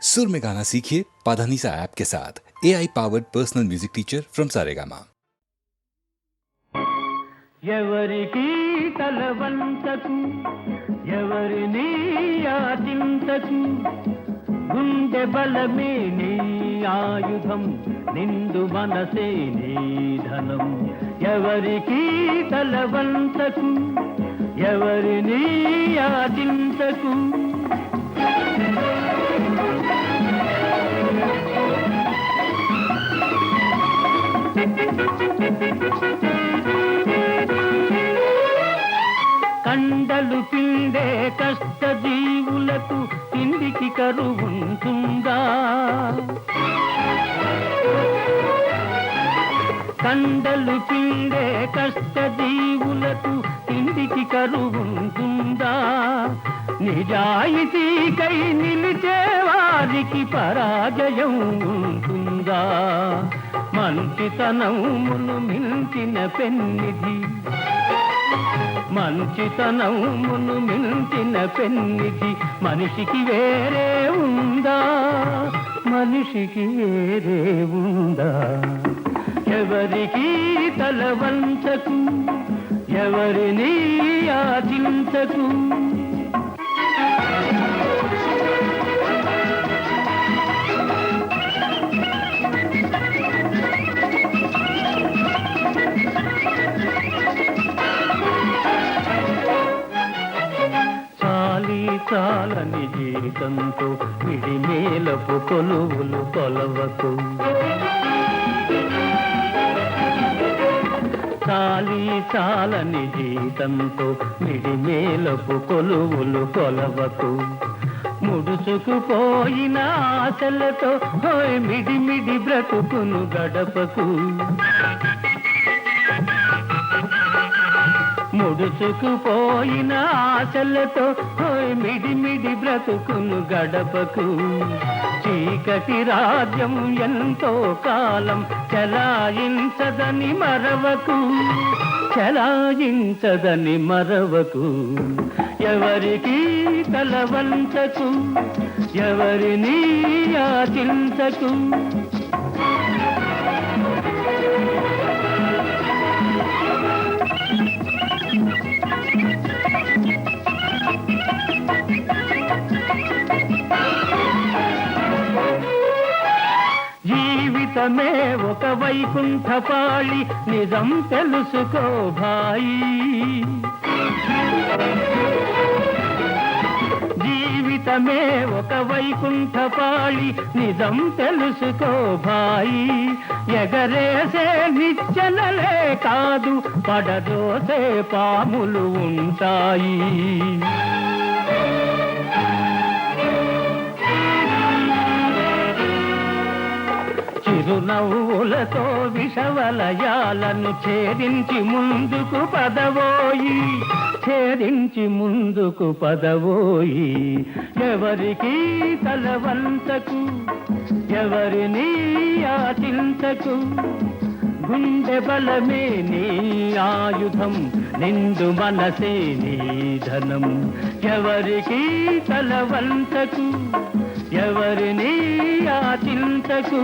सुर में गाना सीखिए पाधानीसा ऐप के साथ। AI powered personal music teacher from Saregama. ఎవరికి తలవంచకు ఎవరిని యాచించకు గుండె బలమే నీ ఆయుధం నిండు మనసే నీ ధనం ఎవరికి తలవంచకు ఎవరిని యాచించకు కండలు పిండే కష్ట జీవులకు తిండికి కరువుంటుందా? కండలు పిండే కష్ట జీవులకు తిండికి కరువుంటుందా? నిజాయితీకై నిలిచే వారికి పరాజయం ఉంటుందా? మంచితనమును మించిన పెన్నిధి మంచితనమును మించిన పెన్నిధి మనిషికి వేరే ఉందా? మనిషికి వేరే ఉందా? ఎవరికి తలవంచకు ఎవరిని యాచించకు చాలని జీవితంతో విడిమేలపు కొలువులు కొలవకు చాలని జీవితంతో విడిమేలపు కొలువులు కొలవకు ముడుచుకుపోయిన ఆశలతో మిడిమిడి బ్రతుకును గడపకు ముడుచుకుపోయిన ఆశలతో మిడిమిడి బ్రతుకును గడపకు చీకటి రాజ్యం ఎంతో కాలం చలాయించదని మరవకు చలాయించదని మరవకు ఎవరికి తలవంచకు ఎవరిని యాచించకు జీవితమే ఒక వైకుంఠపాళి నిజం తెలుసుకో భాయి జీవితమే ఒక వైకుంఠపాళి నిజం తెలుసుకో భాయి ఎగరేసే నిచ్చెనలే కాదు పడదోసే పాములు ఉంటాయి చిరునవ్వులతో విషవలయాలను ఛేదించి ముందుకు పదవోయి ఛేదించి ముందుకు పదవోయి ఎవరికి తలవంచకు ఎవరిని యాచించకు గుండె బలమే నీ ఆయుధం నిండు మనసే నీ ధనం ఎవరికి తలవంచకు ఎవరిని యాచించకు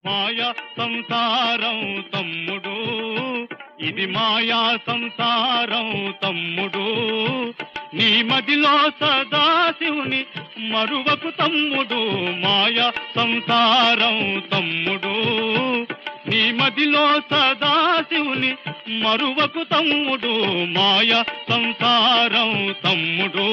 మాయా సంసారం తమ్ముడు ఇది మాయా సంసారం తమ్ముడు నీ మదిలో సదాశివుని మరువకు తమ్ముడు మాయా సంసారం తమ్ముడు నీ మదిలో సదాశివుని మరువకు తమ్ముడు మాయా సంసారం తమ్ముడు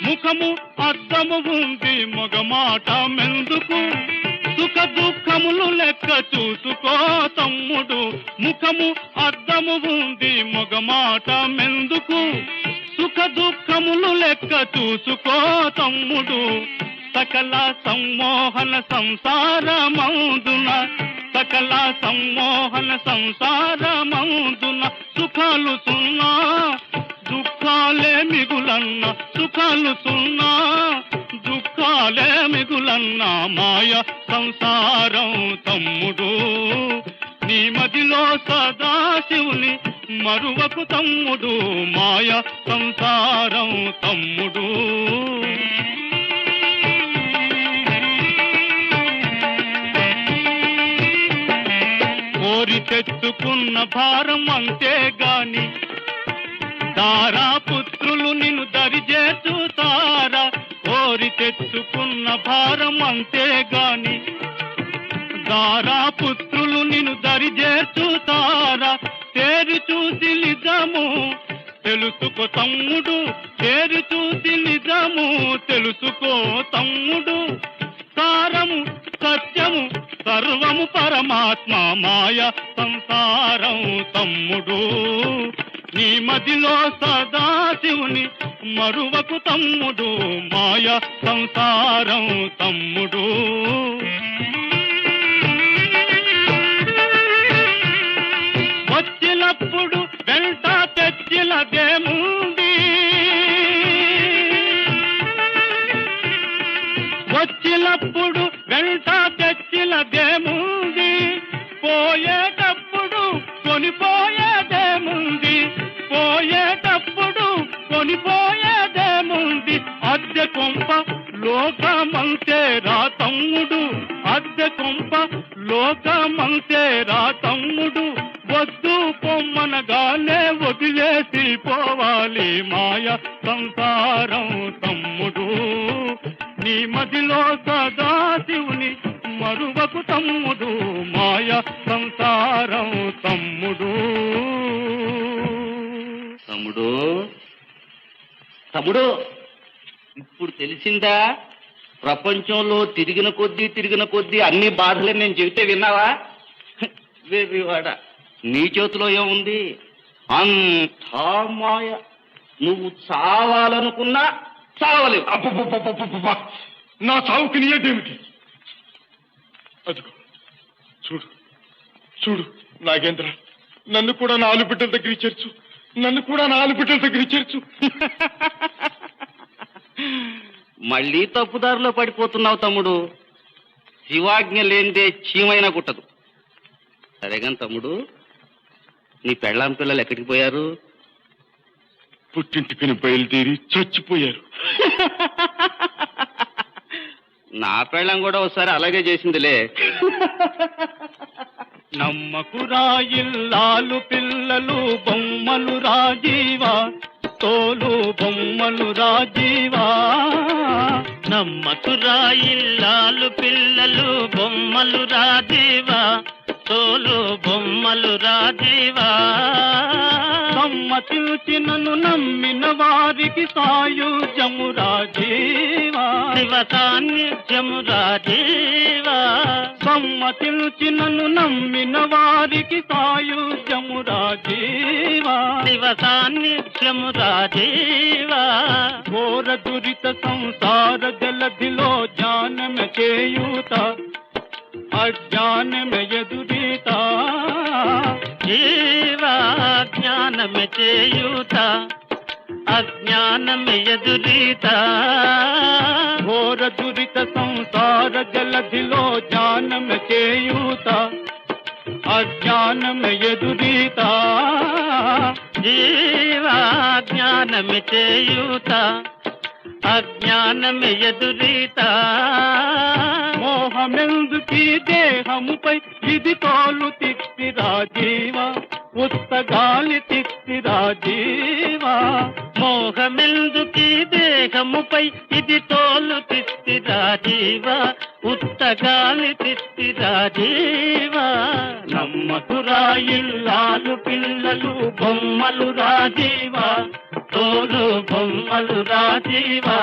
ముఖము అద్దము ఉంది మగమాట మెందుకు సుఖ దుఃఖములు లెక్క చూసుకో తమ్ముడు ముఖము అద్దము ఉంది మగమాట మెందుకు సుఖ దుఃఖములు లెక్క చూసుకో తమ్ముడు సకల సమ్మోహన సంసారమందున సకల సమ్మోహన సంసారమందున సుఖాలు సున్నా దుఃఖాలే మిగులన్న సుఖాలు సున్నా దుఃఖాలే మిగులన్న మాయ సంసారం తమ్ముడు సదాశివుని మరువకు తమ్ముడు, మాయ సంసారం తమ్ముడు. కోరి తెచ్చుకున్న భారం అంతేగాని తారా పుత్రులు నిన్ను దరిచేర్చుతారా? కోరి తెచ్చుకున్న భారం అంతేగాని దారా పుత్రులు నిన్ను దరిచేర్చుతారా? తేరి చూసి నిజము తెలుసుకో తమ్ముడు, తేరి చూసి నిజము తెలుసుకో తమ్ముడు. సారము సత్యము సర్వము పరమాత్మ, మాయ సంసారం తమ్ముడు. నీ మదిలో సదాశివుని మరువకు తమ్ముడు, మాయ సంసారం తమ్ముడు. వచ్చినప్పుడు వెంట తెచ్చినదేముంది, వచ్చినప్పుడు వెంట తెచ్చినదేముంది, పోయేటప్పుడు కొనిపోయేదేముంది, పోయేటప్పుడు కొనిపోయేదేముంది. అద్దె కొంప లోకమంతే రా తమ్ముడు, అద్దె కొంప లోకమంతే రా తమ్ముడు. వద్దు పొమ్మనగానే వదిలేసి పోవాలి, మాయ సంసారం తమ్ముడు. నీ మదిలో సదాశివుని మరువకు తమ్ముడు, మాయ సంసారం తమ్ముడు. తమ్ముడు తమ్ముడు ఇప్పుడు తెలిసిందా? ప్రపంచంలో తిరిగిన కొద్దీ అన్ని బాధలే నేను చెబితే విన్నావా? వేవివాడ, నీ చేతిలో ఏముంది? అంతా మాయ. నువ్వు చావాలనుకున్నా చావలేవు. అబ్బబ్బబ్బబ్బబ్బబ్బ! నా చావుకి నీయేమిటి? అదిగో చూడు చూడు నాగేంద్ర, నన్ను కూడా నా ఆలుబిడ్డల దగ్గర చేర్చు, నన్ను కూడా నా ఆలుబిడ్డల దగ్గర చేర్చు. మళ్ళీ తప్పుదారిలో పడిపోతున్నావు తమ్ముడు. శివాజ్ఞ లేనిదే చీమైనా కుట్టదు. సరేగాని తమ్ముడు, నీ పెళ్ళాం పిల్లలు ఎక్కడికి పోయారు? పుట్టింటికి బయలుదేరి చచ్చిపోయారు. నా పెళ్ళాం కూడా ఒకసారి అలాగే చేసిందిలే. నమ్మకురా ఇల్లాలు పిల్లలు బొమ్మలు రాజీవా, తోలు బొమ్మలు రాజీవా. నమ్మకురా ఇల్లాలు పిల్లలు బొమ్మలు రాజీవా, తోలు బొమ్మలు రాజీవా. సమ్మతిల్చినను నమ్మిన వారికి సాయుధ్యము రాజీవా, శివ సాన్నిధ్యము రాజీవా. సమ్మతిల్చినను నమ్మిన వారికి సాయుధ్యము రాజీవా, శివ సాన్నిధ్యము రాజీవా. ఘోర దురిత సంసార జలధిలో జ్ఞానమ చేయూత, అజ్ఞానమే ఎదురీత. జీవా జ్ఞానమే చేయూత, అజ్ఞానమే ఎదురీత. ఘోర దురిత సంసార జలధిలో జ్ఞానమే చేయూత, అజ్ఞానమే ఎదురీత. జీవా జ్ఞానమే చేయూత, అజ్ఞానమే ఎదురీత. మోహమెందుకీ దేహముపై ఇది తోలు తిక్తి రాజీవా, ఉత్తగాలి తిక్తి రాజీవా. మోహమెందుకీ దేహముపై ఇది తోలు తిక్తి రాజీవా, ఉత్తగాలి తిక్తి రాజీవా. నమ్మకురా ఇల్లాలు పిల్లలు బొమ్మలు రాజీవా, తోలు బొమ్మలు రాజీవా.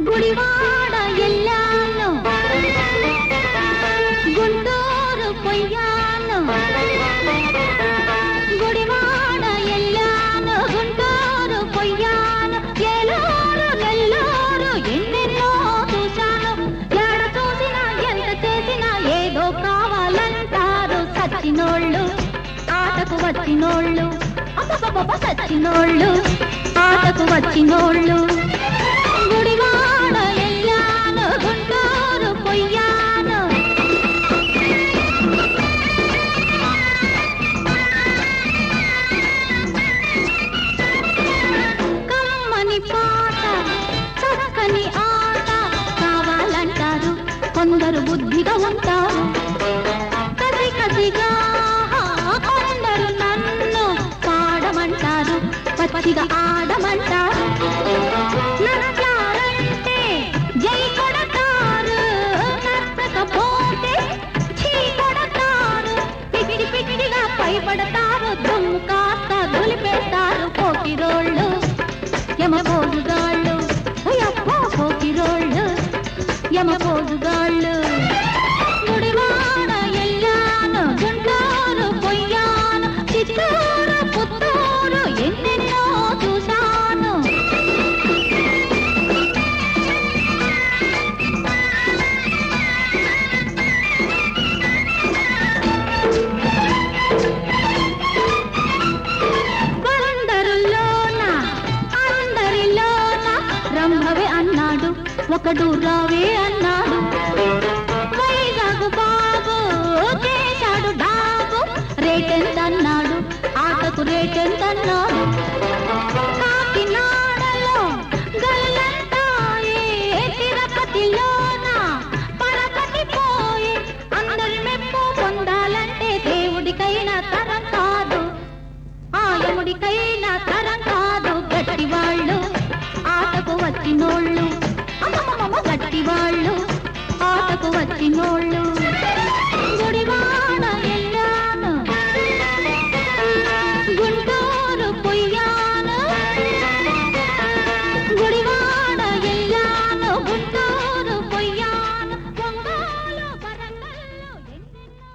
గుడివాడ సచ్చినోళ్ళు ఆటకు వచ్చినోళ్ళు అబ్బబ్బబ్బ సచ్చినోళ్ళు ఆటకు వచ్చినోళ్ళు గుడివాడ ఎల్లాను గుంటూరు పొయ్యాను కమ్మని పాట చక్కని ఆట కావాలంటారు కొందరు బుద్ధిగా ఉంటారు కసి కసిగా కొందరు నన్ను పాడమంటారు పచ్చిగా ఆడమంటారు నచ్చారంటే జై కొడతారు నచ్చకపోతే చీ కొడతారు పిగిడి పిగిడిగా పైపడతారు దుమ్ము కాస్త దులిపేస్తారు పోకిరోళ్ళు యమపోజుగాళ్ళు అయ్యప్పో పోకిరోళ్ళు యమపోజుగాళ్ళు గుడివాడ ఎల్లాను గుంటూరు పొయ్యాను చిత్తూరు పుత్తూరు ఎన్నెన్నో చూశాను అందరిలోన రంభవే అన్నాడు ఒకడు రావే అన్నాడు వైజాగ్ బాబు చేశాడు డాబు రేటెంత అన్నాడు ఆటకు రేటెంత అన్నాడు కాకినాడలో గల్లంతాయే తిరుపతిలోన పరపతి పోయి అందరి మెప్పు పొందాలంటే దేవుడికైనా తరం కాదు ఆయముడికైనా తరం కాదు గట్టివాళ్ళు ఆటకు వచ్చినోళ్ళు అమ్మమ్మ గట్టివాళ్ళు ఆటకు వచ్చినోళ్ళు గుడివాడ ఎల్లాను గుంటూరు పొయ్యాను గుడివాడ ఎల్లాను గుంటూరు పొయ్యాను ఒంగోలు వరంగల్లో ఎన్నెన్నో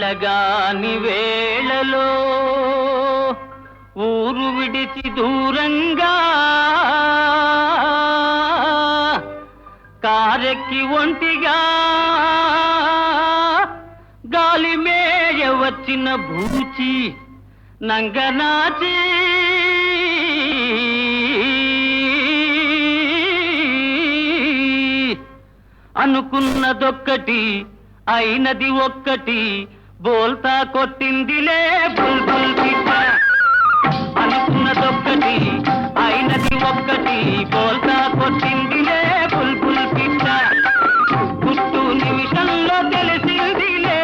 వెళ్ళగాని వేళలో ఊరు విడిచి దూరంగా కారెక్కి ఒంటిగా గాలి మేయ వచ్చిన భూచి నంగనాచి అనుకున్నదొక్కటి అయినది ఒక్కటి బోల్తా కొట్టిందిలే బుల్బుల్ పిట్ట అనుకున్నదొక్కటి అయినది ఒక్కటి బోల్తా కొట్టిందిలే బుల్బుల్ పిట్ట గుట్టు నిమిషంలో తెలిసిందిలే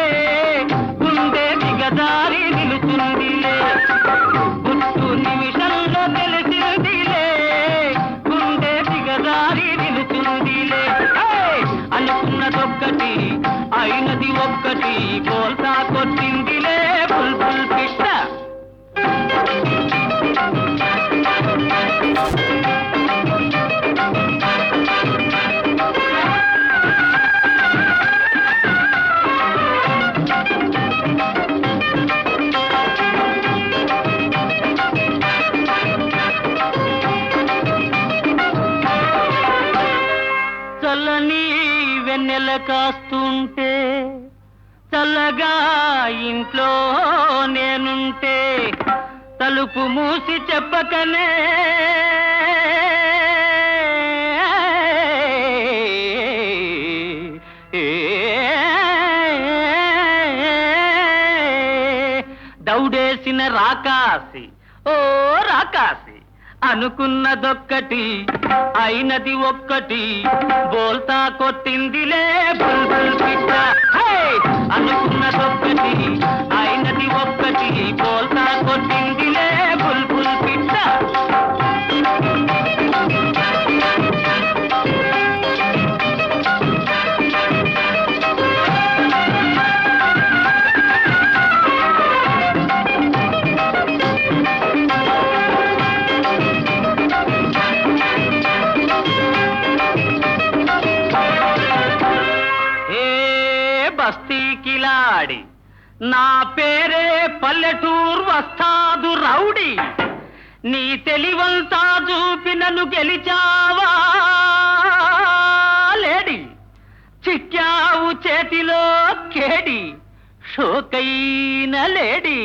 గుండె దిగదారి నిలుచుందిలే గుట్టు నిమిషంలో తెలిసిందిలే గుండె దిగదారి నిలుచుందిలే అనుకున్నదొక్కటి అయినది ఒక్కటి బోల్తా కొట్టిందిలే బుల్బుల్ పిట్ట చల్లని వెన్నెల కాస్తుంటే చల్లగా ఇంట్లో నేనుంటే తలుపు మూసి చెప్పకనే దౌడేసిన రాకాసి ఓ రాకాసి అనుకున్నదొక్కటి అయినది ఒక్కటి బోల్తా కొట్టిందిలే బుల్బుల్ పిట్ట అనుకున్నదొక్కటి అయినది ఒక్కటి బోల్తా కొట్టిందిలే బుల్బుల్ పిట్ట బస్తీకిలాడి నా పేరే పల్లెటూరు వస్తాదు రౌడి నీ తెలివంతా చూపి నన్ను గెలిచావా లేడి చిక్కావు చేతిలో కేడి షోకైన లేడి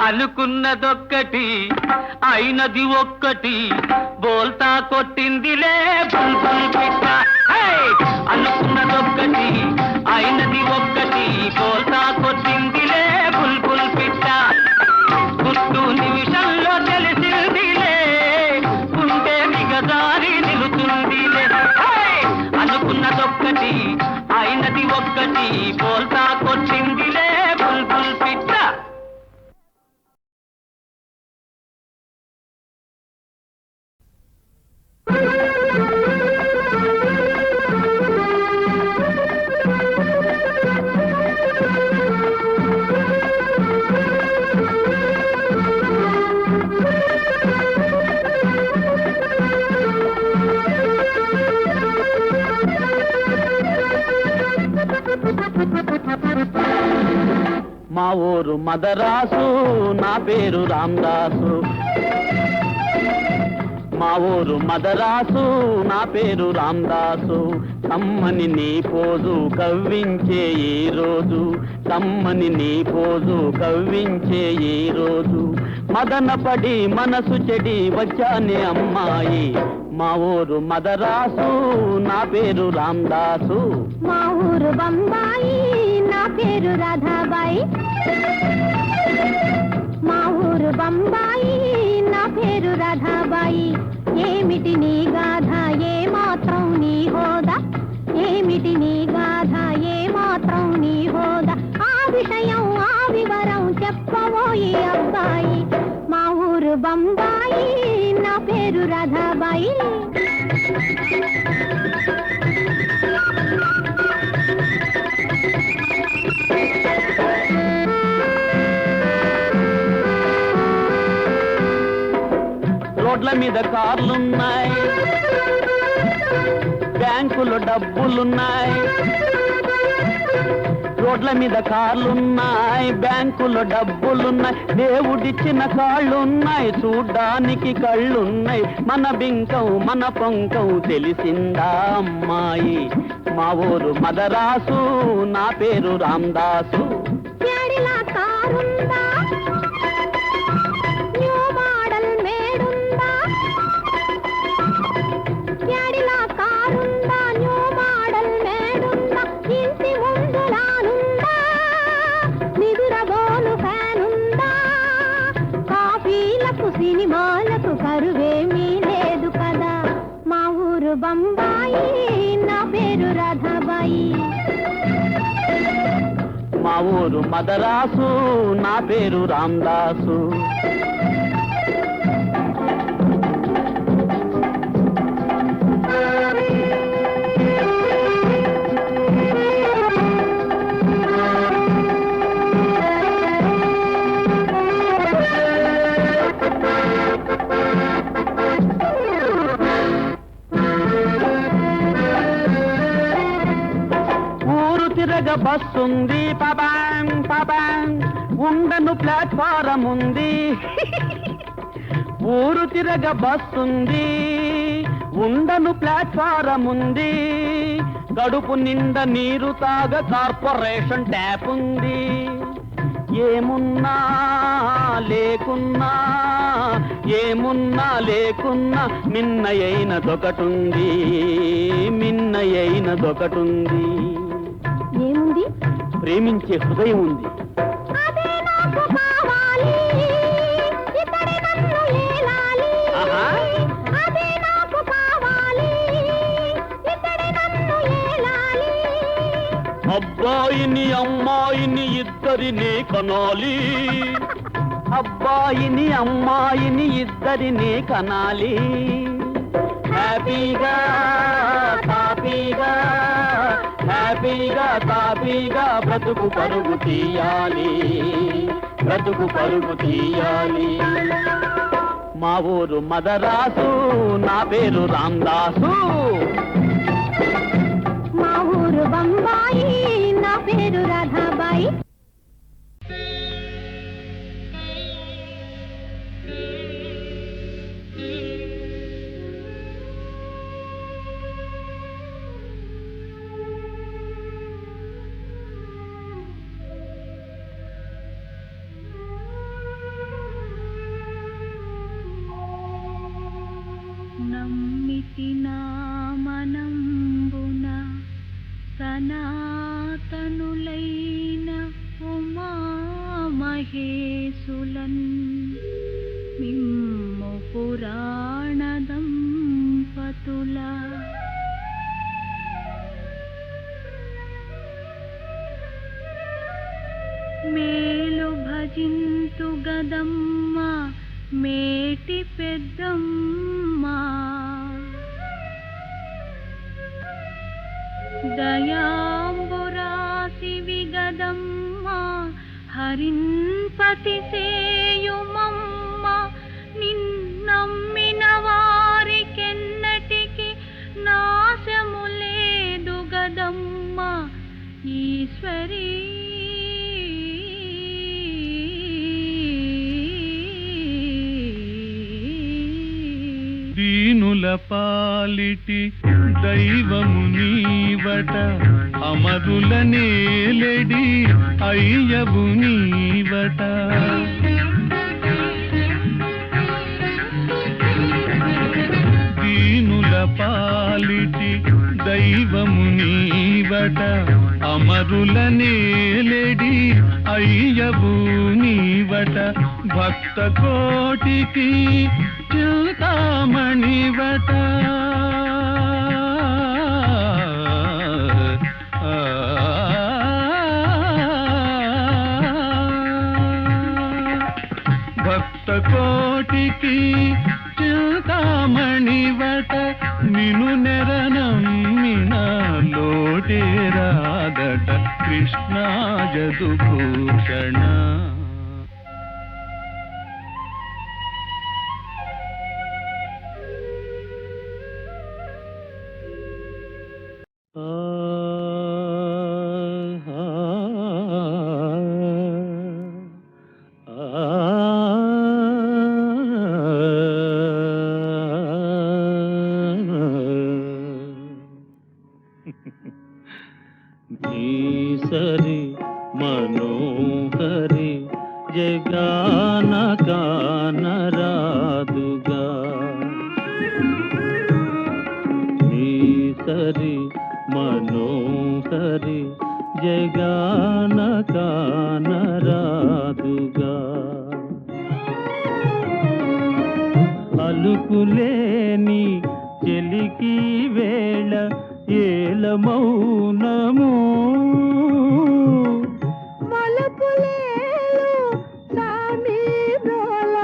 అనుకున్నదొక్కటి అయినది ఒక్కటి బోల్తా కొట్టిందిలే బుల్బుల్ పిట్ట అనుకున్నదొక్కటి అయినది ఒక్కటి బోల్తా కొట్టిందిలే బుల్బుల్ పిట్ట గుట్టు నిమిషంలో తెలిసిందిలే గుండె దిగదారి నిలుచుందిలే అనుకున్నదొక్కటి అయినది ఒక్కటి బోల్తా కొట్టిందిలే బుల్బుల్ పిట్ట మా ఊరు మదరాసు నా పేరు రామదాసు మా ఊరు మదరాసు నా పేరు రామదాసు కమ్మని నీ పోజు కవ్వించే ఈ రోజు కమ్మని నీ పోజు కవ్వించే ఈ రోజు మదనపడి మనసు చెడి వచ్చానే అమ్మాయి మా ఊరు మదరాసు నా పేరు రామదాసు మా ఊరు బొంబాయి నా పేరు రాధాబాయి మా ఊరు బొంబాయి నా పేరు రాధాబాయి ఏమిటి నీ గాథ ఏ మాత్రం నీ హోదా ఏమిటి నీ గాథ ఏ మాత్రం నీ హోదా ఆ విషయం ఆ వివరం చెప్పబోయి అబ్బాయి మా ఊరు బొంబాయి నా పేరు రాధాబాయి రోడ్ల మీద కార్లున్నాయి బ్యాంకులో డబ్బులున్నాయి రోడ్ల మీద కార్లున్నాయి, బ్యాంకులో డబ్బులున్నాయి, దేవుడిచ్చిన కాళ్ళున్నాయి, చూడ్డానికి కళ్ళున్నాయి. మన బింకం మన పొంకం తెలిసిందా అమ్మాయి? మా ఊరు మదరాసు, నా పేరు రామదాసు. ప్యాడిలా కారుందా, న్యూ మోడల్ మేడుందా? ప్యాడిలా కారుందా, న్యూ మోడల్ మేడుందా? ఇంటి ముందు లానుందా, నిదురబోలు ఫ్యానుందా? కాఫీలకు సినిమాలకు కరువేమీ లేదు కదా. మా ఊరు బొంబాయి, నా పేరు రాధాబాయి. మా ఊరు మదరాసు, నా పేరు రామదాసు. ఊరు తిరగ బస్సుంది, పబాంగ్ పబాంగ్, ఉండను ప్లాట్ఫారం ఉంది. ఊరు తిరగ బస్సుంది, ఉండను ప్లాట్ఫారం ఉంది. గడుపు నిండా నీరు తాగ కార్పొరేషన్ ట్యాప్ ఉంది. ఏమున్నా లేకున్నా, ఏమున్నా లేకున్నా, మిన్నయైనదొకటుంది, మిన్నయైనదొకటుంది. ఏముంది? ప్రేమించే హృదయం ఉంది. అదే నాకు కావాలి, ఇతడి నన్ను ఏలాలి. ఆహా. అదే నాకు కావాలి, ఇతడి నన్ను ఏలాలి. అబ్బాయిని అమ్మాయిని ఇద్దరిని కనాలి, అబ్బాయిని అమ్మాయిని ఇద్దరిని కనాలి. హ్యాపీగా తాపీగా, హ్యాపీగా తాపీగా బ్రతుకు పరుగు తీయాలి, బ్రతుకు పరుగు తీయాలి. మా ఊరు మదరాసు, నా పేరు రామదాసు. మా ఊరు బొంబాయి, నా పేరు రాధాబాయి. నమ్మితి నామనంబున సనాతనులైన ఉమామహేశులన్ మిమ్ము పురాణ దంపతుల మేలు భజింతు గదమ్మ మేటి పెద్దమ్మ. దయాంబురాసి విగదమ్మ హరిన్పతి సేయుమమ్మ. నిన్నమ్మిన వారికెన్నటికి నాశము లేదు గదమ్మ ఈశ్వరీ. దీనుల పాలిటి దైవము నీవట, అమరుల నేలెడి అయ్యవు నీవట. దీనుల పాలిటి దైవము నీవట, అమరుల నేలెడి అయ్యవు నీవట. భక్త కోటికి చింతామణివట. భక్త కోటికి చింతామణివట. నిను నెరనమ్మిన లోటే రాదట కృష్ణ జదుభూషణ. జగాన కానరాదుగా నీ సరి మనోహరి జగాన కానరాదుగా అలుకులేని చెలికి వేళ ఏల మౌనము మలపులేలు సామి రోల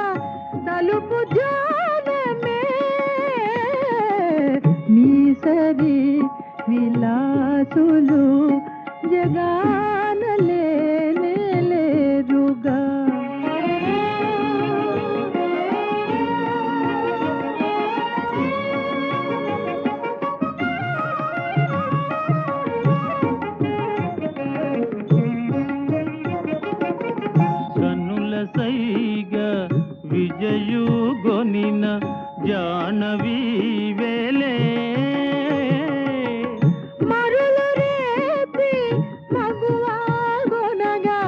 తలుపు జానమే మీ సరి విలాసులు జగాన లేనే లేరుగా కనుల సైగ విజయుగొనిన జానవి వేలే మరులు రేపి మగువాగొనగా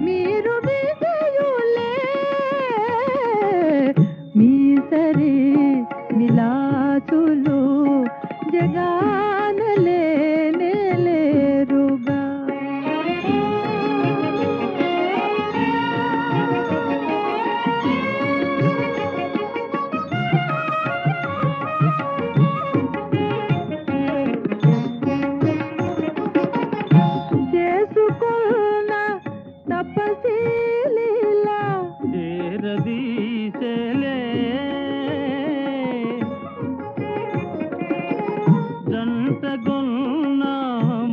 మీరు విజయులే మీ సరి విలాసులు జగాన లేనే లేరుగా చేసుకున్న తపశీలీలా చేరదీసెలే జంటగొన్న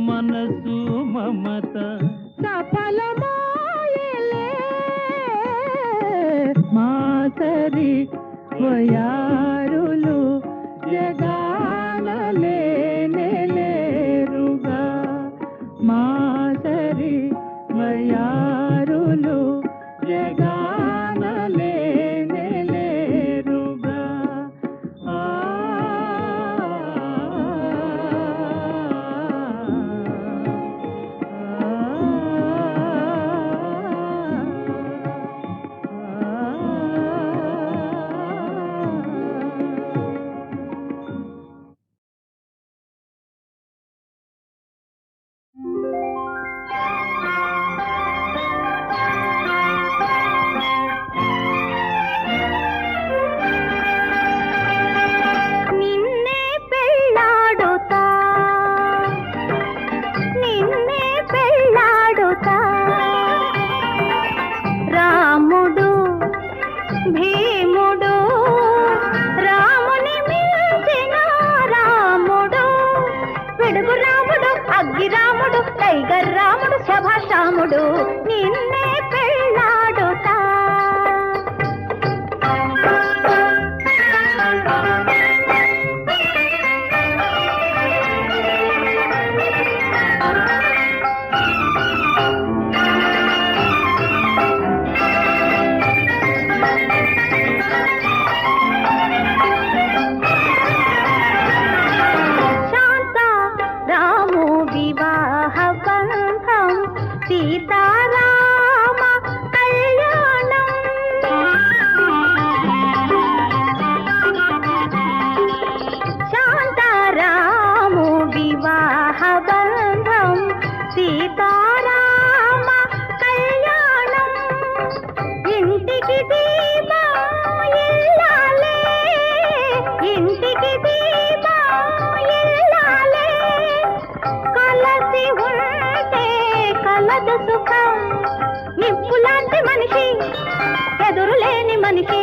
మనసు మమత సఫలమాయలే మాసరి వయారులు జగాన లేనే లేరుగా మాసరి వయారులు జగాన లేనే లేరుగా నిన్నే పెళ్ళాడుతా నిన్నే పెళ్ళాడుతా రాముడు భీముడు రాముని మించిన రాముడు పిడుగు రాముడు అగ్గి రాముడు టైగర్ రాముడు శభాష్ రాముడు నిన్నే పెళ్ళాడుతా శాంత రాము వివాహ బంధం సీతారామ కళ్యాణం శాంతారాము వివాహ బంధం సీతారామ కళ్యాణం ఇంటికి దీపం ఇల్లాలే ఇంటికి దీపం ఇల్లాలే కలసి ఉంటే కలదు సుఖం నిప్పులాంటి మనిషి ఎదురులేని మనిషి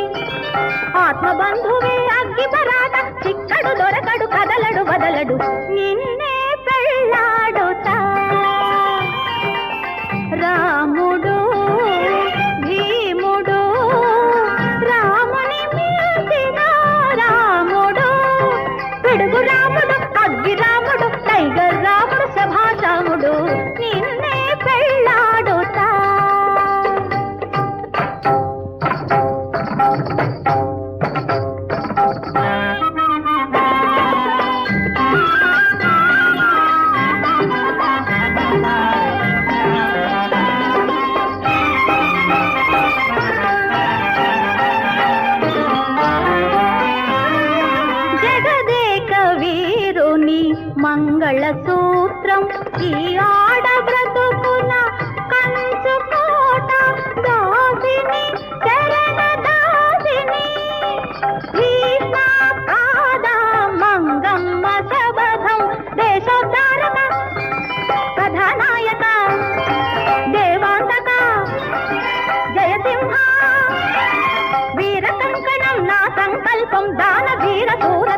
ఆత్మబంధువే అగ్గి పరాట చిక్కడు దొరకడు కదలడు బదలడు నిన్నే పెళ్ళాడుతా రాముడు భీముడు రాముని మించిన రాముడు పిడుగు రాముడు అగ్గి రాముడు టైగర్ రాముడు శభాష్ రాముడు నిన్నే పెళ్ళాడుతా ఈ ఆడ బ్రతుకున కంచుకోట దాసిని చరణ దాసిని భీష్మ పాద మంగమ్మ శబధం దేశోద్ధారక కథానాయక దేవాంతక జయసింహ వీర కంకణం నా సంకల్పం దాన వీర శూర